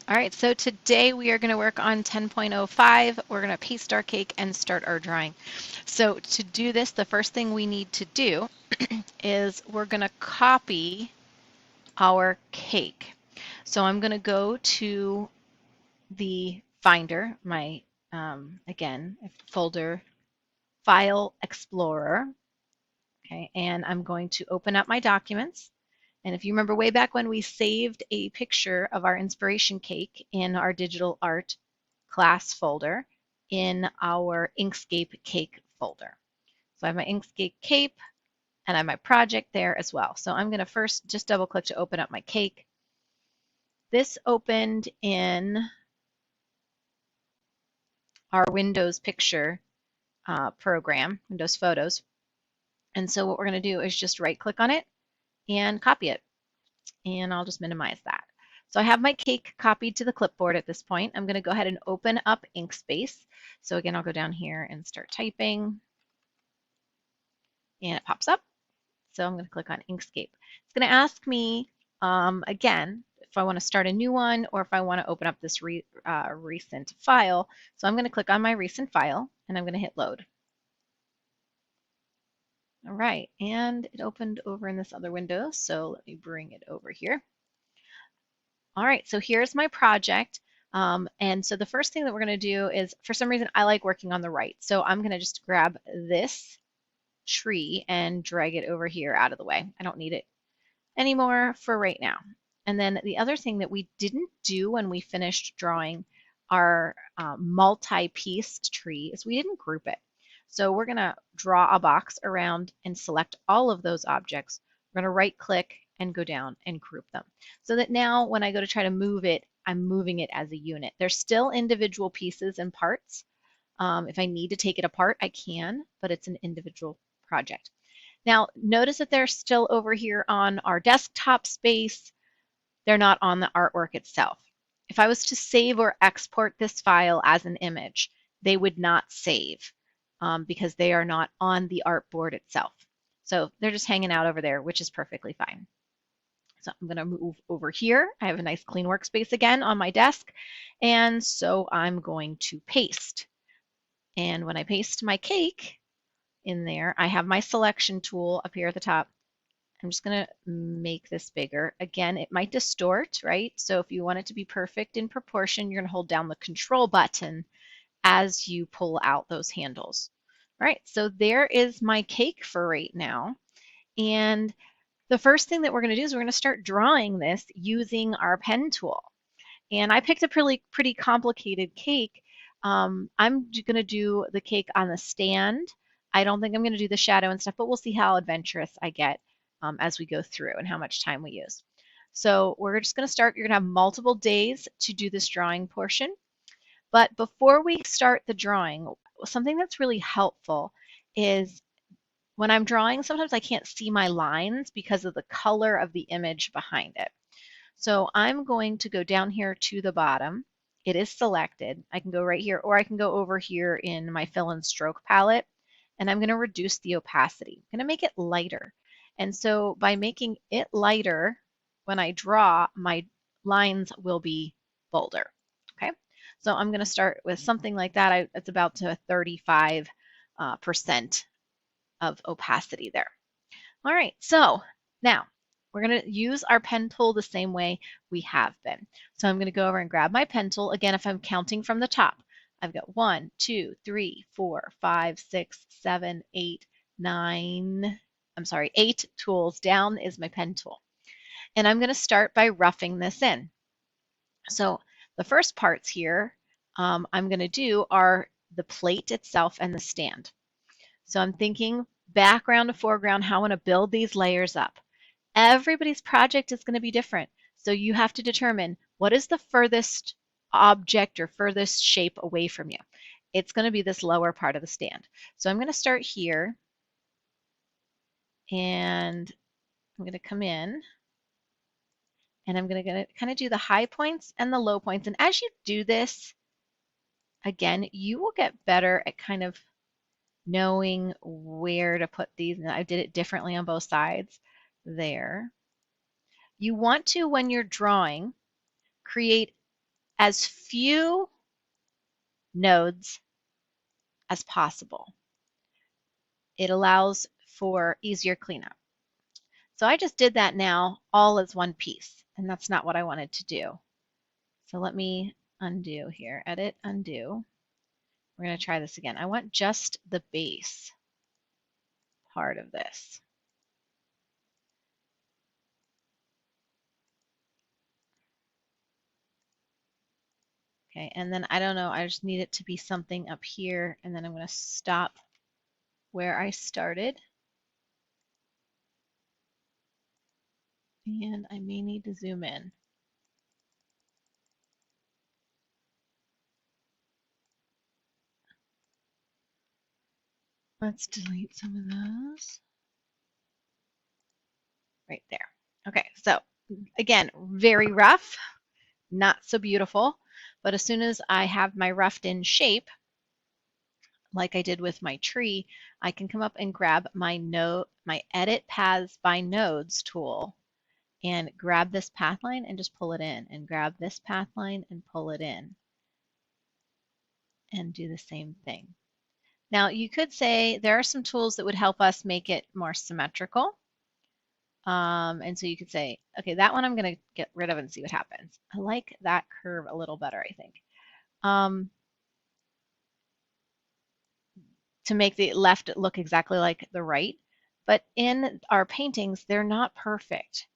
All right, so today we are going to work on 10.05. We're going to paste our cake and start our drawing. So to do this, the first thing we need to do is we're going to copy our cake. So I'm going to go to the Finder, my, again, folder, File Explorer, okay, and I'm going to open up my documents. And if you remember way back when we saved a picture of our inspiration cake in our digital art class folder in our Inkscape cake folder. So I have my Inkscape cape and I have my project there as well. So I'm going to first just double click to open up my cake. This opened in our Windows picture program, Windows Photos. And so what we're going to do is just right click on it and copy it. And I'll just minimize that. So I have my cake copied to the clipboard at this point. I'm going to go ahead and open up Inkspace. So again, I'll go down here and start typing. And it pops up. So I'm going to click on Inkscape. It's going to ask me, again, if I want to start a new one or if I want to open up this recent file. So I'm going to click on my recent file and I'm going to hit load. All right, and it opened over in this other window. So let me bring it over here. All right, so here's my project. And so the first thing that we're going to do is, for some reason, I like working on the right. So I'm going to just grab this tree and drag it over here out of the way. I don't need it anymore for right now. And then the other thing that we didn't do when we finished drawing our multi-piece tree is we didn't group it. So we're going to draw a box around and select all of those objects. We're going to right click and go down and group them so that now when I go to try to move it, I'm moving it as a unit. There's still individual pieces and parts. If I need to take it apart, I can, but it's an individual project. Now, notice that they're still over here on our desktop space. They're not on the artwork itself. If I was to save or export this file as an image, they would not save because they are not on the artboard itself. So they're just hanging out over there, which is perfectly fine. So I'm going to move over here. I have a nice clean workspace again on my desk. And so I'm going to paste. And when I paste my cake in there, I have my selection tool up here at the top. I'm just going to make this bigger. Again, it might distort, right? So if you want it to be perfect in proportion, you're going to hold down the control button as you pull out those handles. All right, so there is my cake for right now. And the first thing that we're going to do is we're going to start drawing this using our pen tool. And I picked a pretty complicated cake. I'm going to do the cake on the stand. I don't think I'm going to do the shadow and stuff, but we'll see how adventurous I get as we go through and how much time we use. So we're just going to start. You're going to have multiple days to do this drawing portion. But before we start the drawing, something that's really helpful is when I'm drawing, sometimes I can't see my lines because of the color of the image behind it. So I'm going to go down here to the bottom. It is selected. I can go right here, or I can go over here in my fill and stroke palette, and I'm going to reduce the opacity. I'm going to make it lighter. And so by making it lighter, when I draw, my lines will be bolder. Okay, so I'm going to start with something like that. It's about to 35% of opacity there. All right, so now we're going to use our pen tool the same way we have been. So I'm going to go over and grab my pen tool. Again, if I'm counting from the top, I've got 1, 2, 3, 4, 5, 6, 7, 8, 9, I'm sorry, 8 tools down is my pen tool. And I'm going to start by roughing this in. So the first parts here I'm going to do are the plate itself and the stand. So I'm thinking background to foreground, how I want to build these layers up. Everybody's project is going to be different. So you have to determine what is the furthest object or furthest shape away from you. It's going to be this lower part of the stand. So I'm going to start here and I'm going to come in and I'm going to kind of do the high points and the low points. And as you do this, again, you will get better at kind of knowing where to put these. And I did it differently on both sides there. You want to, when you're drawing, create as few nodes as possible. It allows for easier cleanup. So I just did that now all as one piece, and that's not what I wanted to do. So let me undo here, edit, undo. We're going to try this again. I want just the base part of this. Okay, and then I don't know, I just need it to be something up here, and then I'm going to stop where I started. And I may need to zoom in. Let's delete some of those. Right there. Okay, so again, very rough, not so beautiful, but as soon as I have my roughed in shape, like I did with my tree, I can come up and grab my Edit Paths by Nodes tool and grab this path line and just pull it in, and grab this path line and pull it in, and do the same thing. Now you could say there are some tools that would help us make it more symmetrical. And so you could say, okay, that one I'm going to get rid of and see what happens. I like that curve a little better, I think. To make the left look exactly like the right. But in our paintings, they're not perfect.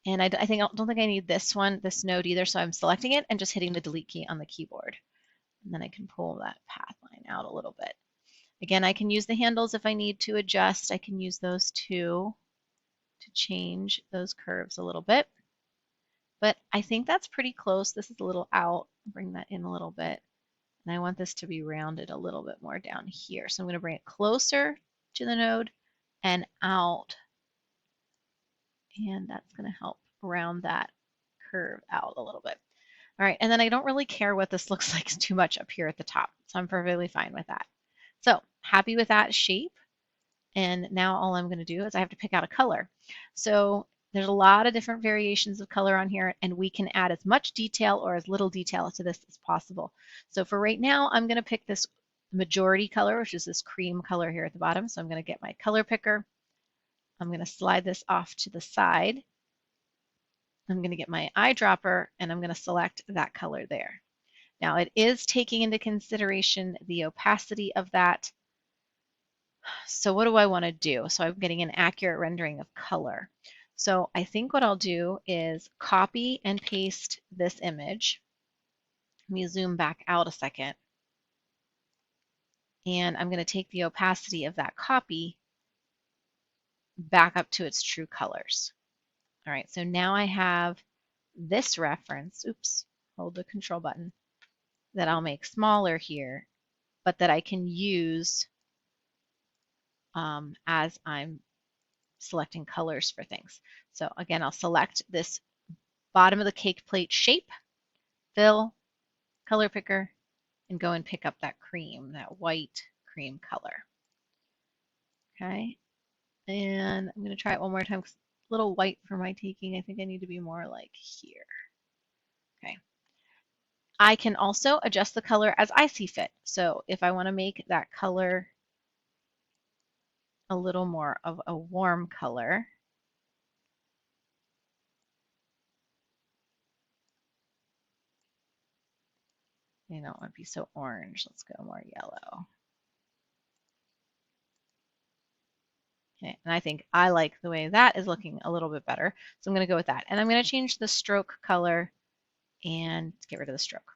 And I don't think I need this one, this node either, so I'm selecting it and just hitting the delete key on the keyboard. And then I can pull that path line out a little bit. Again, I can use the handles if I need to adjust. I can use those two to change those curves a little bit. But I think that's pretty close. This is a little out. Bring that in a little bit. And I want this to be rounded a little bit more down here. So I'm going to bring it closer to the node and out. And that's going to help round that curve out a little bit. All right, and then I don't really care what this looks like too much up here at the top. So I'm perfectly fine with that. So happy with that shape. And now all I'm going to do is I have to pick out a color. So there's a lot of different variations of color on here, and we can add as much detail or as little detail to this as possible. So for right now, I'm going to pick this majority color, which is this cream color here at the bottom. So I'm going to get my color picker. I'm going to slide this off to the side. I'm going to get my eyedropper, and I'm going to select that color there. Now it is taking into consideration the opacity of that. So what do I want to do? So I'm getting an accurate rendering of color. So I think what I'll do is copy and paste this image. Let me zoom back out a second. And I'm going to take the opacity of that copy back up to its true colors. All right, so now I have this reference, oops, hold the control button, that I'll make smaller here, but that I can use as I'm selecting colors for things. So again, I'll select this bottom of the cake plate shape, fill, color picker, and go and pick up that cream, that white cream color. Okay, and I'm going to try it one more time because it's a little white for my taking. I think I need to be more like here. Okay. I can also adjust the color as I see fit. So if I want to make that color a little more of a warm color, you don't want to be so orange. Let's go more yellow. Okay, and I think I like the way that is looking a little bit better. So I'm going to go with that. And I'm going to change the stroke color and get rid of the stroke.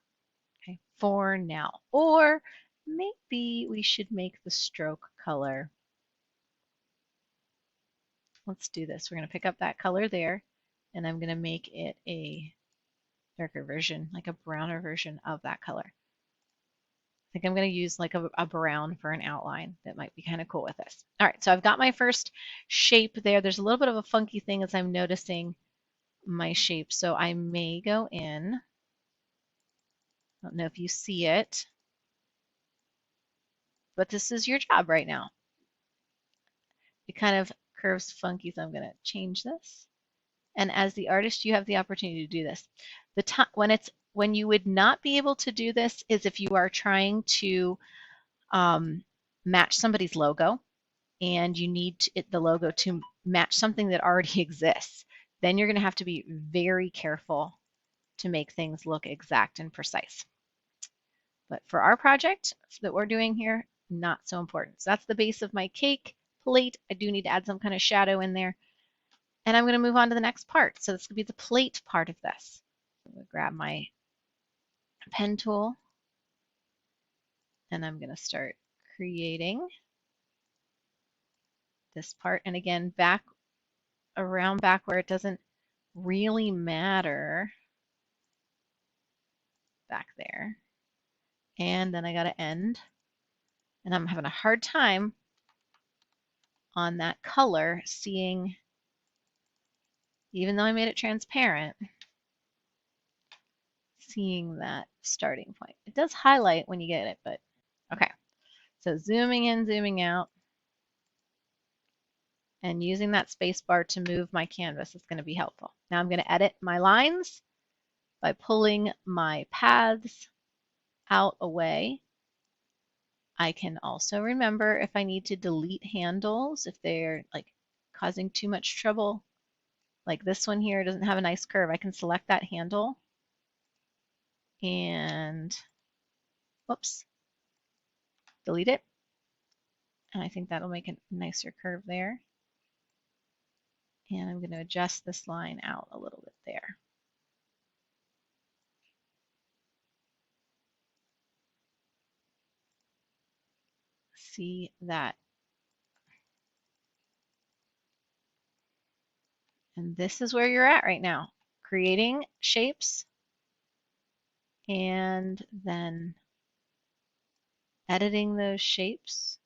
Okay, for now. Or maybe we should make the stroke color. Let's do this. We're going to pick up that color there, and I'm going to make it a darker version, like a browner version of that color. I think I'm going to use like a brown for an outline. That might be kind of cool with this. All right, so I've got my first shape there. There's a little bit of a funky thing as I'm noticing my shape, so I may go in. I don't know if you see it, but this is your job right now. It kind of curves funky, so I'm going to change this. And as the artist, you have the opportunity to do this. When it's When you would not be able to do this is if you are trying to match somebody's logo and you need the logo to match something that already exists. Then you're going to have to be very careful to make things look exact and precise. But for our project that we're doing here, not so important. So that's the base of my cake plate. I do need to add some kind of shadow in there. And I'm going to move on to the next part. So this could be the plate part of this. I'm going to grab my pen tool and I'm going to start creating this part. And again, back around back where it doesn't really matter, back there. And then I got to end. And I'm having a hard time on that color seeing, even though I made it transparent, seeing that starting point. It does highlight when you get it, but okay. So zooming in, zooming out, and using that space bar to move my canvas is going to be helpful. Now I'm going to edit my lines by pulling my paths out away. I can also remember if I need to delete handles, if they're like causing too much trouble. Like this one here doesn't have a nice curve. I can select that handle and whoops, delete it. And I think that'll make a nicer curve there. And I'm going to adjust this line out a little bit there. See that? And this is where you're at right now, creating shapes and then editing those shapes.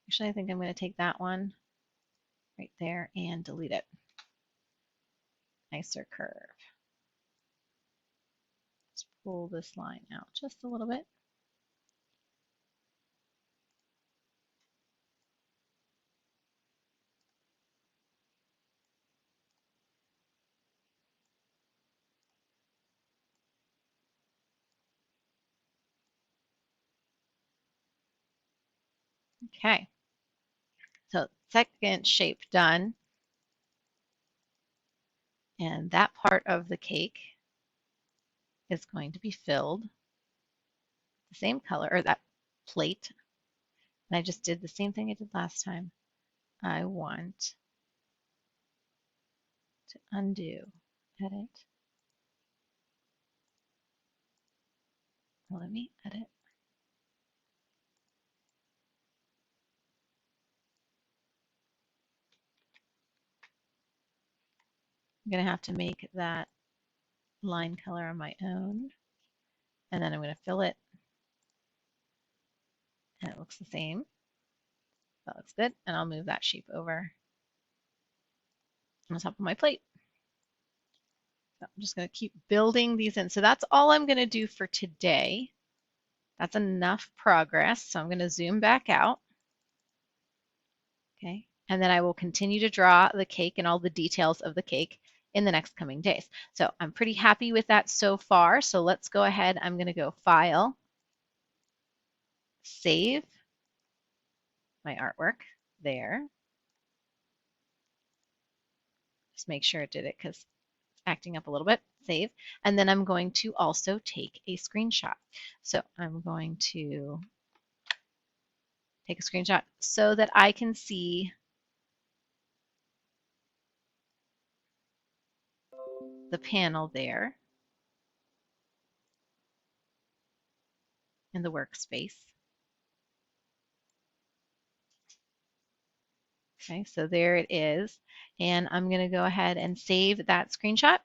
Actually, I think I'm going to take that one right there and delete it. Nicer curve. Let's pull this line out just a little bit. Okay, so second shape done. And that part of the cake is going to be filled the same color, or that plate. And I just did the same thing I did last time. I want to undo, edit. Let me edit. I'm going to have to make that line color on my own. And then I'm going to fill it. And it looks the same. That looks good. And I'll move that shape over on the top of my plate. So I'm just going to keep building these in. So that's all I'm going to do for today. That's enough progress. So I'm going to zoom back out. Okay. And then I will continue to draw the cake and all the details of the cake in the next coming days. So I'm pretty happy with that so far. So let's go ahead. I'm going to go File, Save my artwork there. Just make sure it did it because it's acting up a little bit. Save. And then I'm going to also take a screenshot. So I'm going to take a screenshot so that I can see the panel there in the workspace. Okay, so there it is. And I'm going to go ahead and save that screenshot.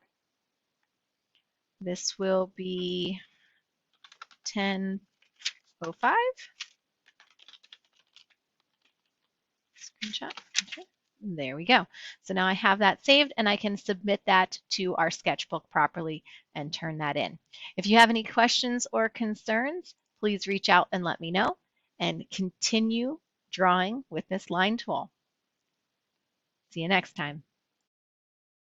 This will be 10.05. Screenshot. Okay. There we go. So now I have that saved and I can submit that to our sketchbook properly and turn that in. If you have any questions or concerns, please reach out and let me know and continue drawing with this line tool. See you next time.